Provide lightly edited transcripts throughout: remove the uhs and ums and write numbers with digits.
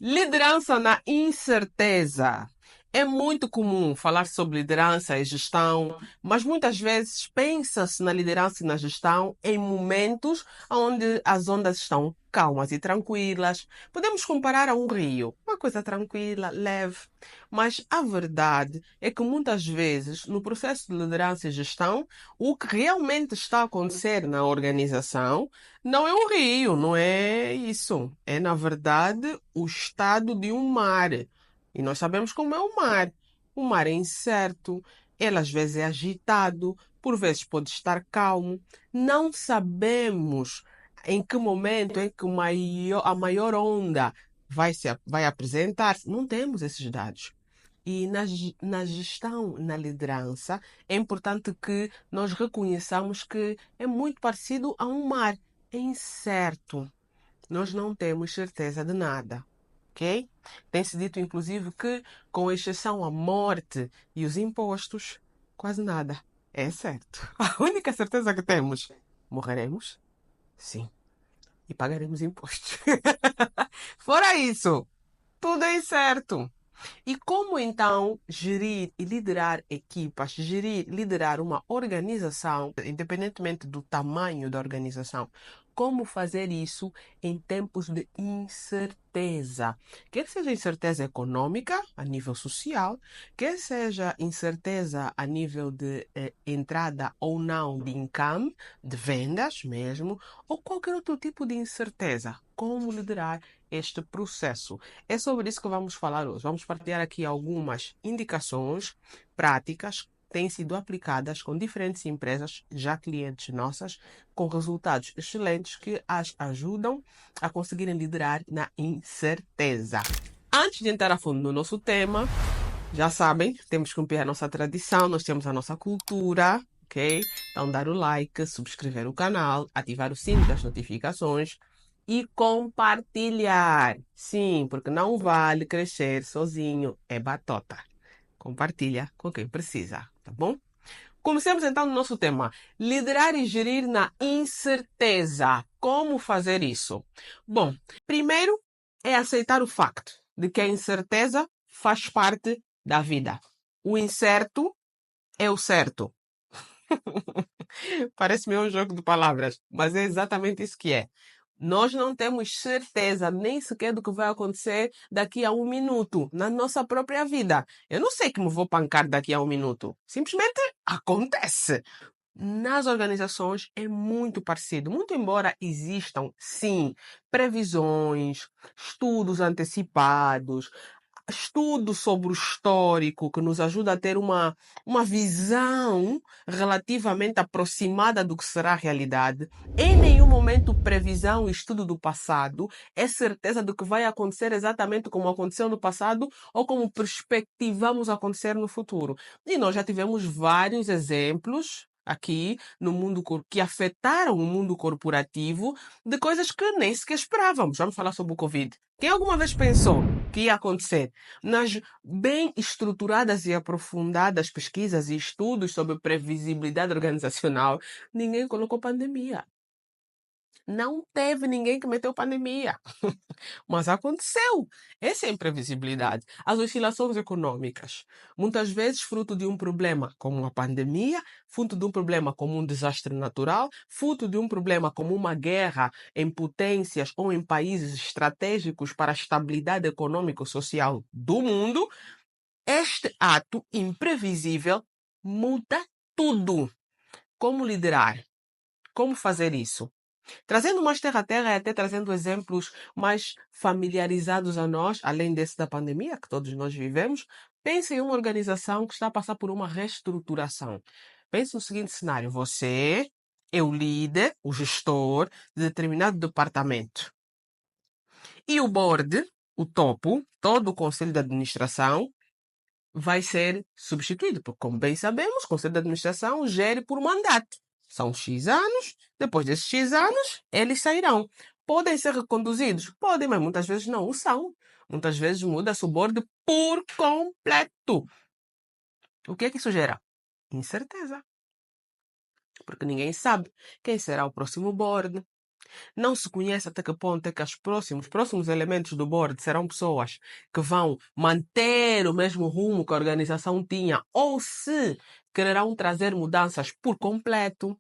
Liderança na incerteza. É muito comum falar sobre liderança e gestão, mas muitas vezes pensa-se na liderança e na gestão em momentos onde as ondas estão calmas e tranquilas. Podemos comparar a um rio, uma coisa tranquila, leve. Mas a verdade é que muitas vezes, no processo de liderança e gestão, o que realmente está a acontecer na organização não é um rio, não é isso. É, na verdade, o estado de um mar. E nós sabemos como é o mar. O mar é incerto, ele às vezes é agitado, por vezes pode estar calmo. Não sabemos em que momento é que a maior onda vai apresentar-se. Não temos esses dados. E na gestão, na liderança, é importante que nós reconheçamos que é muito parecido a um mar. É incerto. Nós não temos certeza de nada. Ok? Tem-se dito, inclusive, que, com exceção à morte e os impostos, quase nada é certo. A única certeza que temos: morreremos, sim, e pagaremos impostos. Fora isso, tudo é incerto. E como então gerir e liderar equipas, liderar uma organização, independentemente do tamanho da organização, como fazer isso em tempos de incerteza? Quer seja incerteza econômica, a nível social, quer seja incerteza a nível de entrada ou não de income, de vendas mesmo, ou qualquer outro tipo de incerteza. Como liderar este processo? É sobre isso que vamos falar hoje. Vamos partilhar aqui algumas indicações práticas que têm sido aplicadas com diferentes empresas, já clientes nossas, com resultados excelentes que as ajudam a conseguirem liderar na incerteza. Antes de entrar a fundo no nosso tema, já sabem, temos que cumprir a nossa tradição, nós temos a nossa cultura, ok? Então, dar o like, subscrever o canal, ativar o sino das notificações e compartilhar. Sim, porque não vale crescer sozinho, é batota. Compartilha com quem precisa, tá bom? Comecemos então no nosso tema: liderar e gerir na incerteza. Como fazer isso? Bom, primeiro é aceitar o facto de que a incerteza faz parte da vida. O incerto é o certo. Parece meio um jogo de palavras, mas é exatamente isso que é. Nós não temos certeza nem sequer do que vai acontecer daqui a um minuto na nossa própria vida. Eu não sei que me vou pancar daqui a um minuto. Simplesmente acontece. Nas organizações é muito parecido, muito embora existam, sim, previsões, estudos antecipados, estudos sobre o histórico que nos ajuda a ter uma visão relativamente aproximada do que será a realidade. Em nenhum momento previsão e estudo do passado é certeza do que vai acontecer exatamente como aconteceu no passado ou como perspectivamos acontecer no futuro. E nós já tivemos vários exemplos aqui no mundo que afetaram o mundo corporativo de coisas que nem sequer esperávamos. Vamos falar sobre o Covid. Quem alguma vez pensou que ia acontecer? Nas bem estruturadas e aprofundadas pesquisas e estudos sobre previsibilidade organizacional, ninguém colocou pandemia. Não teve ninguém que meteu pandemia. Mas aconteceu. Essa é a imprevisibilidade. As oscilações econômicas, muitas vezes fruto de um problema como uma pandemia, fruto de um problema como um desastre natural, fruto de um problema como uma guerra em potências ou em países estratégicos para a estabilidade econômico-social do mundo. Este ato imprevisível muda tudo. Como liderar? Como fazer isso? Trazendo mais terra a terra e até trazendo exemplos mais familiarizados a nós, além desse da pandemia que todos nós vivemos, pense em uma organização que está a passar por uma reestruturação. Pense no seguinte cenário: você é o líder, o gestor de determinado departamento. E o board, o topo, todo o conselho de administração, vai ser substituído, porque, como bem sabemos, o conselho de administração gere por mandato. São X anos, depois desses X anos, eles sairão. Podem ser reconduzidos? Podem, mas muitas vezes não o são. Muitas vezes muda-se o board por completo. O que é que isso gera? Incerteza. Porque ninguém sabe quem será o próximo board, Não se conhece até que ponto é que os próximos elementos do board serão pessoas que vão manter o mesmo rumo que a organização tinha ou se quererão trazer mudanças por completo.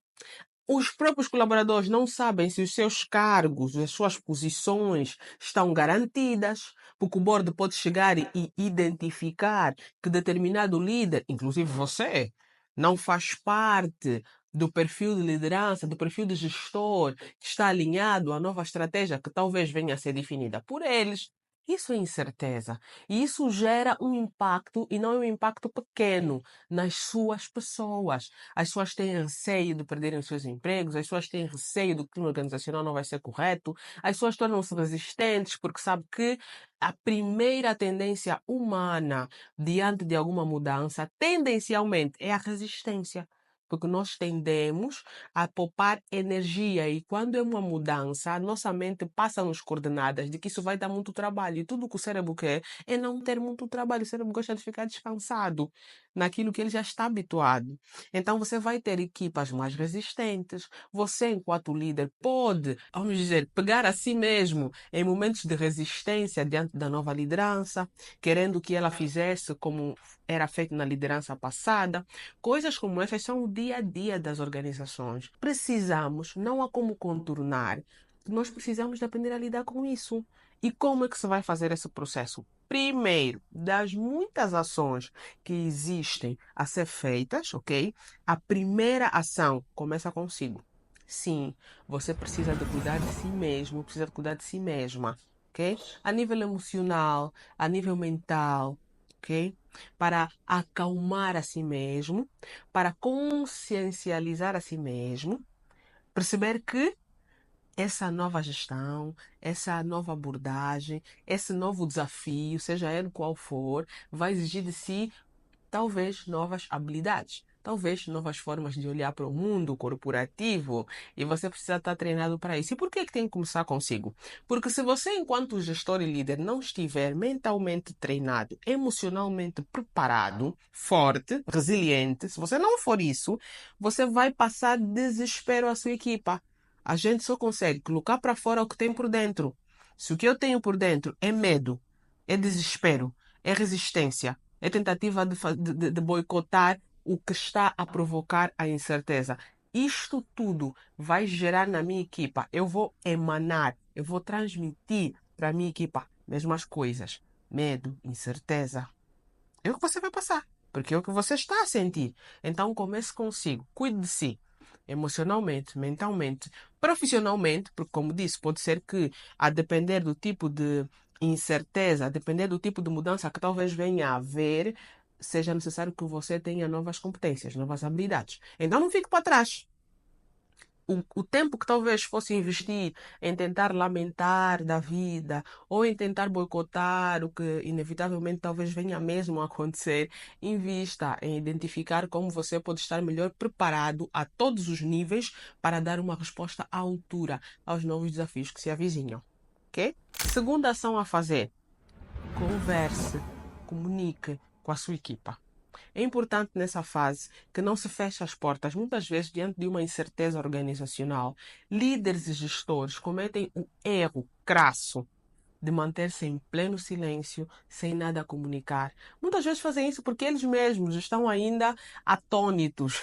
Os próprios colaboradores não sabem se os seus cargos, as suas posições estão garantidas, porque o board pode chegar e identificar que determinado líder, inclusive você, não faz parte do perfil de liderança, do perfil de gestor que está alinhado à nova estratégia que talvez venha a ser definida por eles. Isso é incerteza. E isso gera um impacto, e não é um impacto pequeno, nas suas pessoas. As pessoas têm receio de perderem os seus empregos, as pessoas têm receio do que o clima organizacional não vai ser correto, as pessoas tornam-se resistentes porque sabem que a primeira tendência humana diante de alguma mudança, tendencialmente, é a resistência. Porque nós tendemos a poupar energia e quando é uma mudança, a nossa mente passa-nos coordenadas de que isso vai dar muito trabalho. E tudo que o cérebro quer é não ter muito trabalho. O cérebro gosta de ficar descansado naquilo que ele já está habituado. Então você vai ter equipas mais resistentes. Você, enquanto líder, pode, vamos dizer, pegar a si mesmo em momentos de resistência diante da nova liderança, querendo que ela fizesse como era feito na liderança passada. Coisas como essas são o dia a dia das organizações. Precisamos, não há como contornar. Nós precisamos de aprender a lidar com isso. E como é que se vai fazer esse processo? Primeiro, das muitas ações que existem a ser feitas, ok? A primeira ação começa consigo. Sim, você precisa de cuidar de si mesmo, precisa de cuidar de si mesma, ok? A nível emocional, a nível mental, ok? Para acalmar a si mesmo, para consciencializar a si mesmo, perceber que essa nova gestão, essa nova abordagem, esse novo desafio, seja ele qual for, vai exigir de si talvez novas habilidades, talvez novas formas de olhar para o mundo corporativo e você precisa estar treinado para isso. E por que que tem que começar consigo? Porque se você, enquanto gestor e líder, não estiver mentalmente treinado, emocionalmente preparado, forte, resiliente, se você não for isso, você vai passar desespero à sua equipa. A gente só consegue colocar para fora o que tem por dentro. Se o que eu tenho por dentro é medo, é desespero, é resistência, é tentativa de boicotar o que está a provocar a incerteza. Isto tudo vai gerar na minha equipa. Eu vou emanar, eu vou transmitir para a minha equipa mesmas coisas. Medo, incerteza. É o que você vai passar, porque é o que você está a sentir. Então comece consigo, cuide de si. Emocionalmente, mentalmente, profissionalmente, porque, como disse, pode ser que, a depender do tipo de incerteza, a depender do tipo de mudança que talvez venha a haver, seja necessário que você tenha novas competências, novas habilidades. Então não fique para trás. O tempo que talvez fosse investir em tentar lamentar da vida ou em tentar boicotar o que inevitavelmente talvez venha mesmo a acontecer, invista em identificar como você pode estar melhor preparado a todos os níveis para dar uma resposta à altura aos novos desafios que se avizinham. Ok? Segunda ação a fazer: converse, comunique com a sua equipa. É importante nessa fase que não se feche as portas. Muitas vezes, diante de uma incerteza organizacional, líderes e gestores cometem o erro crasso de manter-se em pleno silêncio, sem nada a comunicar. Muitas vezes fazem isso porque eles mesmos estão ainda atônitos,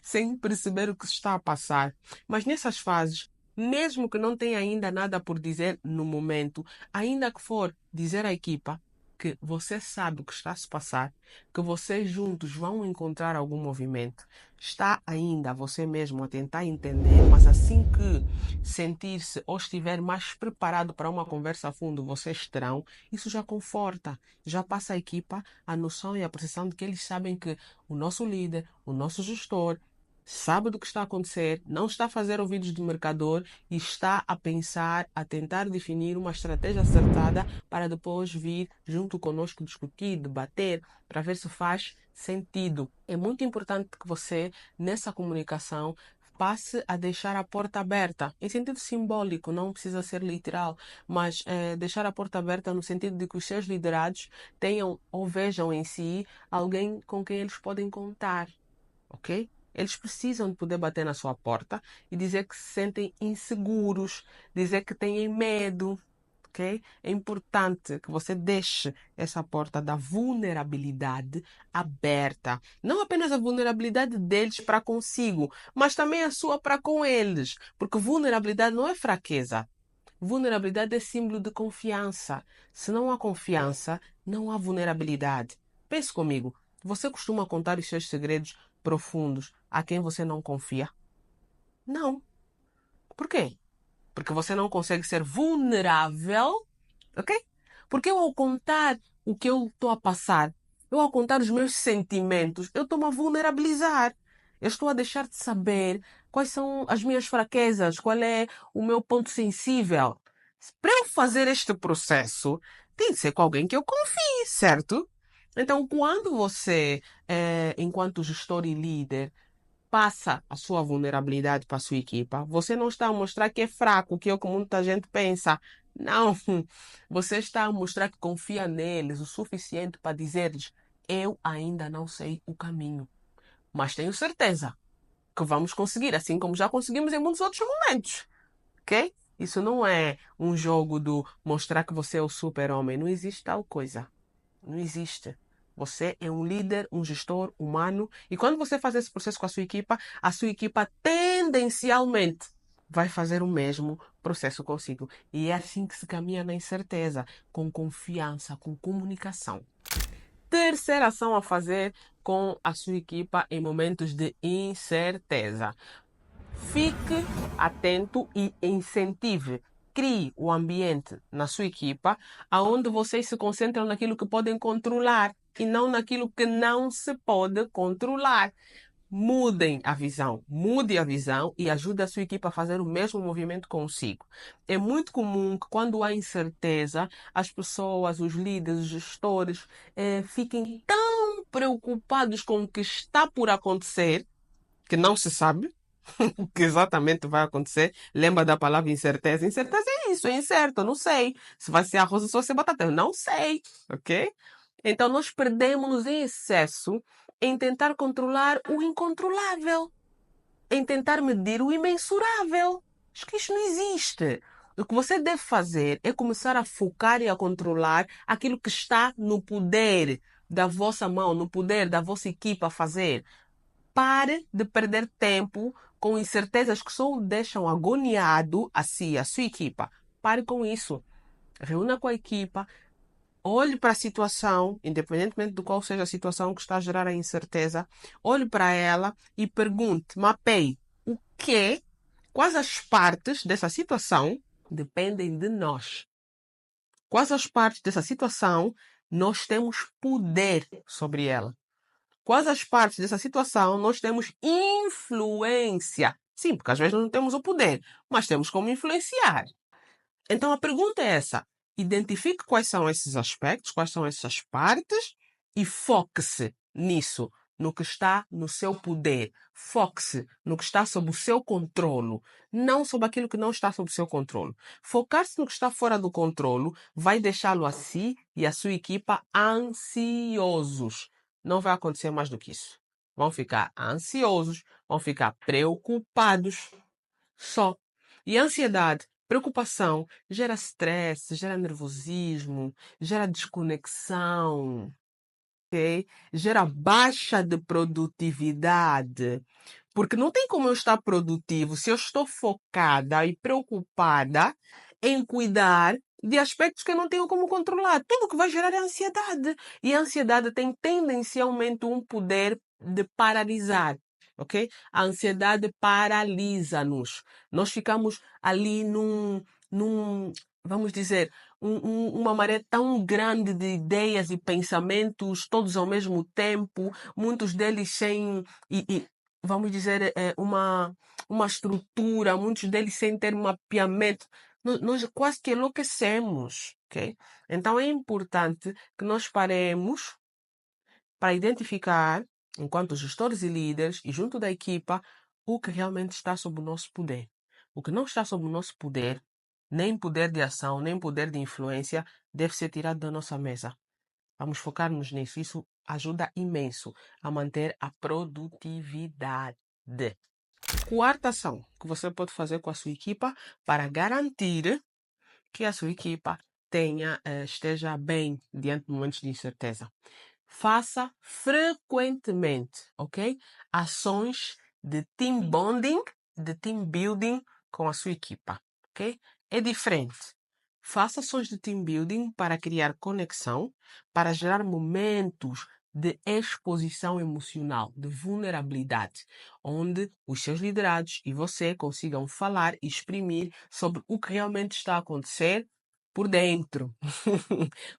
sem perceber o que se está a passar. Mas nessas fases, mesmo que não tenha ainda nada por dizer no momento, ainda que for dizer à equipa que você sabe o que está a se passar, que vocês juntos vão encontrar algum movimento. Está ainda você mesmo a tentar entender, mas assim que sentir-se ou estiver mais preparado para uma conversa a fundo, vocês terão, isso já conforta, já passa à equipa a noção e a percepção de que eles sabem que o nosso líder, o nosso gestor, sabe do que está a acontecer, não está a fazer ouvidos de mercador e está a pensar, a tentar definir uma estratégia acertada para depois vir junto conosco discutir, debater, para ver se faz sentido. É muito importante que você, nessa comunicação, passe a deixar a porta aberta, em sentido simbólico, não precisa ser literal, mas deixar a porta aberta no sentido de que os seus liderados tenham ou vejam em si alguém com quem eles podem contar, ok? Eles precisam de poder bater na sua porta e dizer que se sentem inseguros, dizer que têm medo. Okay? É importante que você deixe essa porta da vulnerabilidade aberta. Não apenas a vulnerabilidade deles para consigo, mas também a sua para com eles. Porque vulnerabilidade não é fraqueza. Vulnerabilidade é símbolo de confiança. Se não há confiança, não há vulnerabilidade. Pense comigo. Você costuma contar os seus segredos profundos a quem você não confia? Não. Por quê? Porque você não consegue ser vulnerável, ok? Porque eu, ao contar o que eu estou a passar, eu, ao contar os meus sentimentos, eu estou-me a vulnerabilizar. Eu estou a deixar de saber quais são as minhas fraquezas, qual é o meu ponto sensível. Para eu fazer este processo, tem de ser com alguém que eu confie, certo? Então, quando você, enquanto gestor e líder, passa a sua vulnerabilidade para a sua equipa, você não está a mostrar que é fraco, que é o que muita gente pensa. Não, você está a mostrar que confia neles o suficiente para dizer-lhes: eu ainda não sei o caminho, mas tenho certeza que vamos conseguir, assim como já conseguimos em muitos outros momentos, ok? Isso não é um jogo do mostrar que você é o super-homem. Não existe tal coisa. Não existe. Você é um líder, um gestor humano, e quando você faz esse processo com a sua equipa tendencialmente vai fazer o mesmo processo consigo. E é assim que se caminha na incerteza, com confiança, com comunicação. Terceira ação a fazer com a sua equipa em momentos de incerteza. Fique atento e incentive. Crie o ambiente na sua equipa onde vocês se concentram naquilo que podem controlar e não naquilo que não se pode controlar. Mude a visão e ajude a sua equipa a fazer o mesmo movimento consigo. É muito comum que quando há incerteza, as pessoas, os líderes, os gestores, fiquem tão preocupados com o que está por acontecer, que não se sabe, o que exatamente vai acontecer. Lembra da palavra incerteza? Incerteza é isso, é incerto, eu não sei. Se vai ser arroz ou se vai ser batata, eu não sei, ok? Então nós perdemos em excesso em tentar controlar o incontrolável, em tentar medir o imensurável. Acho que isto não existe. O que você deve fazer é começar a focar e a controlar aquilo que está no poder da vossa mão, no poder da vossa equipa a fazer. Pare de perder tempo com incertezas que só o deixam agoniado a si, a sua equipa. Pare com isso. Reúna com a equipa, olhe para a situação, independentemente de qual seja a situação que está a gerar a incerteza, olhe para ela e pergunte, mapeie o que, quais as partes dessa situação dependem de nós. Quais as partes dessa situação nós temos poder sobre ela. Quais as partes dessa situação nós temos influência? Sim, porque às vezes não temos o poder, mas temos como influenciar. Então a pergunta é essa: identifique quais são esses aspectos, quais são essas partes e foque-se nisso, no que está no seu poder. Foque-se no que está sob o seu controlo, não sobre aquilo que não está sob o seu controlo. Focar-se no que está fora do controlo vai deixá-lo a si e a sua equipa ansiosos. Não vai acontecer mais do que isso. Vão ficar ansiosos, vão ficar preocupados só. E a ansiedade, preocupação, gera stress, gera nervosismo, gera desconexão, ok? Gera baixa de produtividade. Porque não tem como eu estar produtivo se eu estou focada e preocupada em cuidar de aspectos que eu não tenho como controlar. Tudo que vai gerar é ansiedade. E a ansiedade tem tendencialmente um poder de paralisar. Ok? A ansiedade paralisa-nos. Nós ficamos ali vamos dizer, uma maré tão grande de ideias e pensamentos, todos ao mesmo tempo, muitos deles sem, vamos dizer, uma estrutura, muitos deles sem ter um mapeamento. Nós quase que enlouquecemos, ok? Então é importante que nós paremos para identificar, enquanto gestores e líderes e junto da equipa, o que realmente está sob o nosso poder. O que não está sob o nosso poder, nem poder de ação, nem poder de influência, deve ser tirado da nossa mesa. Vamos focar-nos nisso. Isso ajuda imenso a manter a produtividade. Quarta ação que você pode fazer com a sua equipa para garantir que a sua equipa esteja bem diante de momentos de incerteza. Faça frequentemente, ok? Ações de team bonding, de team building com a sua equipa, ok? É diferente. Faça ações de team building para criar conexão, para gerar momentos de exposição emocional, de vulnerabilidade, onde os seus liderados e você consigam falar e exprimir sobre o que realmente está a acontecer por dentro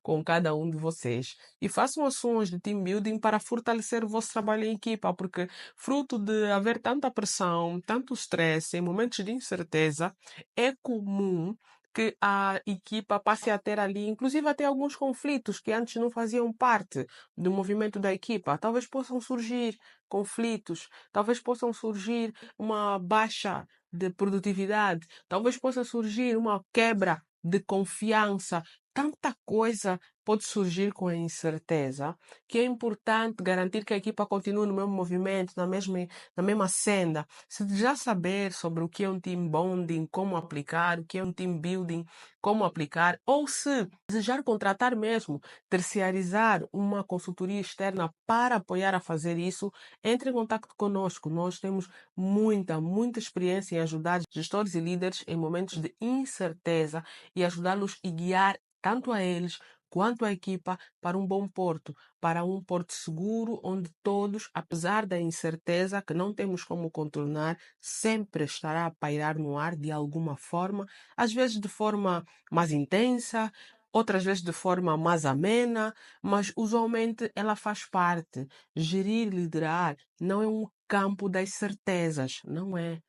com cada um de vocês. E façam ações de team building para fortalecer o vosso trabalho em equipa, porque fruto de haver tanta pressão, tanto estresse, em momentos de incerteza, é comum que a equipa passe a ter ali, inclusive até alguns conflitos que antes não faziam parte do movimento da equipa. Talvez possam surgir conflitos, talvez possam surgir uma baixa de produtividade, talvez possa surgir uma quebra de confiança. Tanta coisa pode surgir com a incerteza que é importante garantir que a equipa continue no mesmo movimento, na mesma senda. Se já saber sobre o que é um team bonding, como aplicar, o que é um team building, como aplicar, ou se desejar contratar mesmo, terciarizar uma consultoria externa para apoiar a fazer isso, entre em contato conosco. Nós temos muita experiência em ajudar gestores e líderes em momentos de incerteza e ajudá-los e guiar tanto a eles quanto a equipa para um bom porto, para um porto seguro onde todos, apesar da incerteza que não temos como contornar, sempre estará a pairar no ar de alguma forma, às vezes de forma mais intensa, outras vezes de forma mais amena, mas usualmente ela faz parte. Gerir, liderar não é um campo das certezas, não é.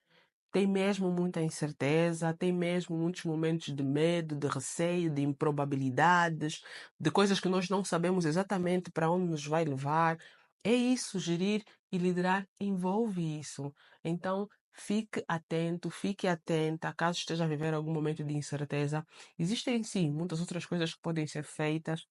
Tem mesmo muita incerteza, tem mesmo muitos momentos de medo, de receio, de improbabilidades, de coisas que nós não sabemos exatamente para onde nos vai levar. É isso, gerir e liderar envolve isso. Então, fique atento, fique atenta, caso esteja a viver algum momento de incerteza. Existem sim muitas outras coisas que podem ser feitas.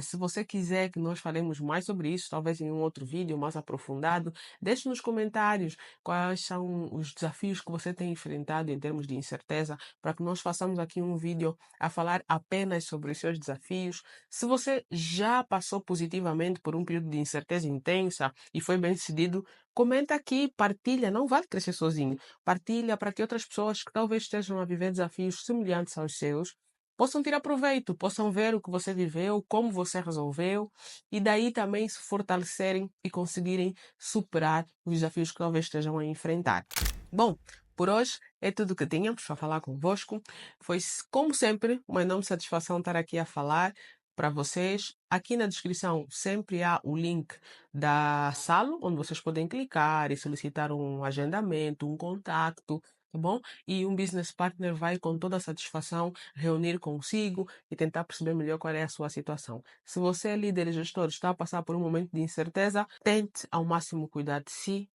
Se você quiser que nós falemos mais sobre isso, talvez em um outro vídeo mais aprofundado, deixe nos comentários quais são os desafios que você tem enfrentado em termos de incerteza, para que nós façamos aqui um vídeo a falar apenas sobre os seus desafios. Se você já passou positivamente por um período de incerteza intensa e foi bem decidido, comenta aqui, partilha, não vai crescer sozinho. Partilha para que outras pessoas que talvez estejam a viver desafios semelhantes aos seus possam tirar proveito, possam ver o que você viveu, como você resolveu, e daí também se fortalecerem e conseguirem superar os desafios que talvez estejam a enfrentar. Bom, por hoje é tudo que tínhamos para falar convosco. Foi, como sempre, uma enorme satisfação estar aqui a falar para vocês. Aqui na descrição sempre há o link da sala, onde vocês podem clicar e solicitar um agendamento, um contacto, tá bom? E um business partner vai com toda a satisfação reunir consigo e tentar perceber melhor qual é a sua situação. Se você é líder e gestor, está a passar por um momento de incerteza, tente ao máximo cuidar de si,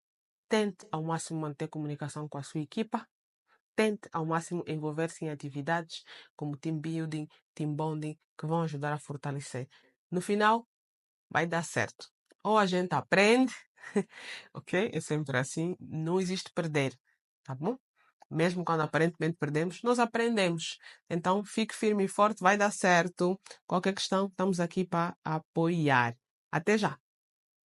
tente ao máximo manter comunicação com a sua equipa, tente ao máximo envolver-se em atividades como team building, team bonding, que vão ajudar a fortalecer. No final, vai dar certo. Ou a gente aprende, ok? É sempre assim, não existe perder, tá bom? Mesmo quando aparentemente perdemos, nós aprendemos. Então, fique firme e forte, vai dar certo. Qualquer questão, estamos aqui para apoiar. Até já!